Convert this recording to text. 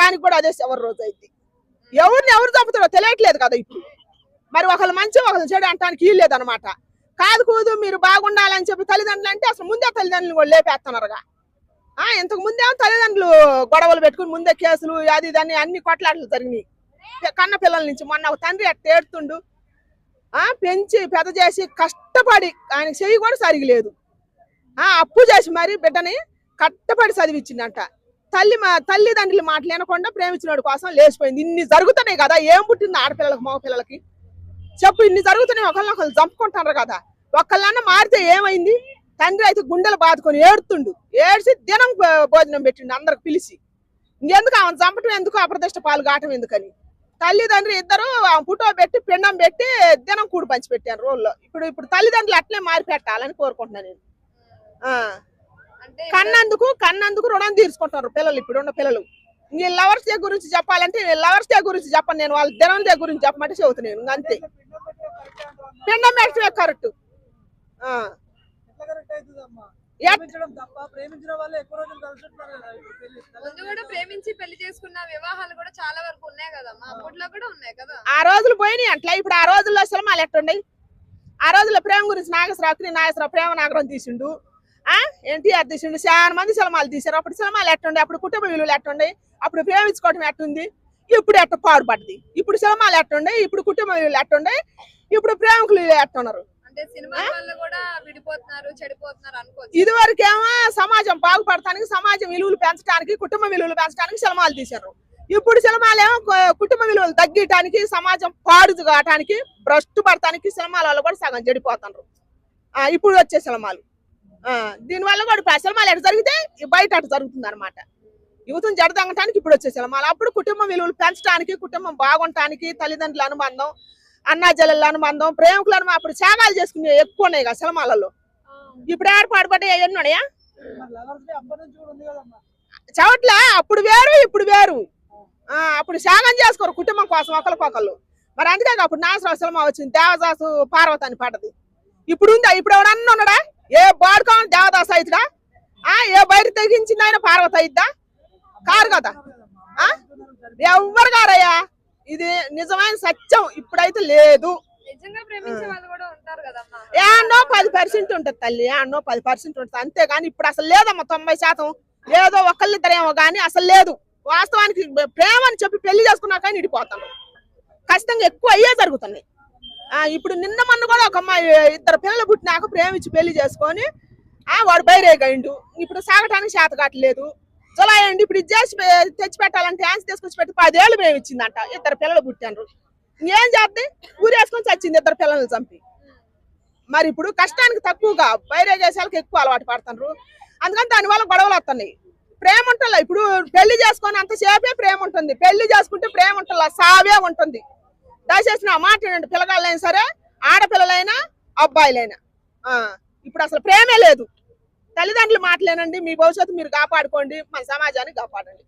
దానికి కూడా అదే చివరి రోజు అయింది. ఎవరిని ఎవరు చంపుతారో తెలియట్లేదు కదా ఇప్పుడు. మరి ఒకళ్ళు మంచి ఒకళ్ళు చెడు అంటానికి వీల్లేదు అనమాట. కాదు కూదు మీరు బాగుండాలని చెప్పి తల్లిదండ్రులు అంటే అసలు ముందే తల్లిదండ్రులు కూడా లేపేస్తున్నారుగా. ఇంతకు ముందేమో తల్లిదండ్రులు గొడవలు పెట్టుకుని ముందే కేసులు అది దాన్ని అన్ని కొట్లాటలు జరిగినాయి కన్న పిల్లల నుంచి. మొన్న ఒక తండ్రి అట్ట ఏడుతుండు, పెంచి పెద్ద చేసి కష్టపడి ఆయన చెయ్యి కూడా సరిగలేదు, అప్పు చేసి మరి బిడ్డని కష్టపడి చదివించిందంట. తల్లిదండ్రులు మాటలు వినకుండా ప్రేమించినోడి కోసం లేచిపోయింది. ఇన్ని జరుగుతున్నాయి కదా, ఏం పుట్టింది ఆడపిల్లలకు మగ పిల్లలకి చెప్పు. ఇన్ని జరుగుతున్నాయి, ఒకళ్ళని చంపుకుంటున్నారు కదా. ఒక్కళ్ళన్నా మారితే ఏమైంది? తండ్రి అయితే గుండెలు బాదుకొని ఏడుతుండు, ఏడ్చి దినం భోజనం పెట్టిండు అందరికి పిలిచి. ఇంకెందుకు ఆమెను చంపటం ఎందుకు, అప్రదిష్ట పాలు కావటం ఎందుకని తల్లిదండ్రులు ఇద్దరు ఫోటో పెట్టి పిండం పెట్టి దినం కూడి పంచి పెట్టాను రోజుల్లో. ఇప్పుడు తల్లిదండ్రులు అట్లే మారి పెట్టాలని కోరుకుంటున్నాను నేను. కన్నందుకు రుణం తీర్చుకుంటారు పిల్లలు, ఇప్పుడున్న పిల్లలు. నీ లవర్స్ డే గురించి చెప్పాలంటే లవర్స్ డే గురించి చెప్పను నేను, వాళ్ళ దినం డే గురించి చెప్పమంటే చెబుతున్నాను అంతే. పిండం పెట్టడమే కరెక్ట్. ఆ రోజులు పోయినాయి అట్లా. ఇప్పుడు ఆ రోజుల్లో సినిమాలు ఎట్టుండయి? ఆ రోజుల్లో ప్రేమ గురించి నాగేశ్వరరావు ప్రేమ నాగరం తీసిండు, ఎన్టీఆర్ తీసిండు, చాలా మంది సినిమాలు తీశారు. అప్పుడు సినిమాలు ఎట్టుండే, అప్పుడు కుటుంబ విలువలు ఎట్టుండే, అప్పుడు ప్రేమించుకోవటం ఎట్టుంది, ఇప్పుడు ఎట్ట పాడుపడ్డది. ఇప్పుడు సినిమాలు ఎట్టుండే, ఇప్పుడు కుటుంబ విలువలు ఎట్టుండే, ఇప్పుడు ప్రేమికులు ఎట్టున్నారు. ఇదివరకేమో సమాజం బాగుపడటానికి, సమాజం విలువలు పెంచడానికి, కుటుంబ విలువలు పెంచడానికి సినిమాలు తీశారు. ఇప్పుడు సినిమాలేమో కుటుంబ విలువలు తగ్గించడానికి, సమాజం పాడు కావటానికి, భ్రష్టు పడటానికి సినిమాల వల్ల కూడా సగం చెడిపోతున్నారు ఇప్పుడు వచ్చే సినిమాలు. దీనివల్ల కూడా సినిమాలు ఎటు జరిగితే బయట అటు జరుగుతుంది అనమాట. యువతను జడదంగటానికి ఇప్పుడు వచ్చే సినిమాలు. అప్పుడు కుటుంబ విలువలు పెంచడానికి, కుటుంబం బాగుండటానికి, తల్లిదండ్రుల అనుబంధం, అన్నా చెల్లెళ్ళ అనుబంధం, ప్రేమికుల అనుబంధం, అప్పుడు త్యాగాలు చేసుకునే ఎక్కువ ఉన్నాయి కదా సినిమాలలో. ఇప్పుడు ఏర్పాటుపడ్డా ఎన్ని ఉన్నాయా చవట్లా? అప్పుడు వేరు ఇప్పుడు వేరు. అప్పుడు త్యాగం చేసుకోరు కుటుంబం కోసం ఒకరికొకళ్ళు. మరి అందుకే అప్పుడు నాగేశ్వరరావు సినిమా వచ్చింది, దేవదాసు పార్వతి అని పడ్డది. ఇప్పుడు ఉందా? ఇప్పుడు ఎవడన్నా ఉన్నాడా? ఏ బాడుకోని దేవదాసు అవుతుడా? ఏ బయట తెగించింది ఆయన పార్వతి అయిద్దా? కారు కదా. ఎవ్వరు గారయ్యా, ఇది నిజమైన సత్యం. ఇప్పుడైతే లేదు. ఏన్నో 10% ఉంటుంది తల్లి, ఏన్నో 10% ఉంటుంది అంతేగాని ఇప్పుడు అసలు లేదమ్మా. 90% ఏదో ఒకళ్ళిద్దరేమో గానీ అసలు లేదు. వాస్తవానికి ప్రేమ అని చెప్పి పెళ్లి చేసుకున్నాక ఇడిపోతాను. ఖచ్చితంగా ఎక్కువ అయ్యే జరుగుతున్నాయి. ఇప్పుడు నిన్న మొన్న కూడా ఒక అమ్మాయి ఇద్దరు పిల్లలు పుట్టినాక ప్రేమించి పెళ్లి చేసుకొని వాడు బైరేగండు. ఇప్పుడు సాగటానికి చేత కావట్లేదు. జులాయండి ఇప్పుడు ఇది చేసి తెచ్చి పెట్టాలంటే డ్యాన్స్ తీసుకొచ్చి పెట్టి 10 ఏళ్ళు ప్రేమించిందంట. ఇద్దరు పిల్లలు పుట్టారు. ఇంకేం చేద్ది? ఊరేసుకొని చచ్చింది ఇద్దరు పిల్లల్ని చంపి. మరి ఇప్పుడు కష్టానికి తక్కువగా బైరేగేసాలకు ఎక్కువ అలవాటు పడుతున్నారు. అందుకని దానివల్ల గొడవలు వస్తున్నాయి. ప్రేమ ఉంటుందా? ఇప్పుడు పెళ్లి చేసుకొని అంతసేపే ప్రేమ ఉంటుంది, పెళ్లి చేసుకుంటే ప్రేమ ఉంటుందా? సావే ఉంటుంది. దయచేసి నా మాట ఏంటంటే పిల్లగాళ్ళైనా సరే, ఆడపిల్లలైనా అబ్బాయిలైనా ఇప్పుడు అసలు ప్రేమే లేదు. తల్లిదండ్రులు మాటలేనండి. మీ భవిష్యత్తు మీరు కాపాడుకోండి, మన సమాజాన్ని కాపాడండి.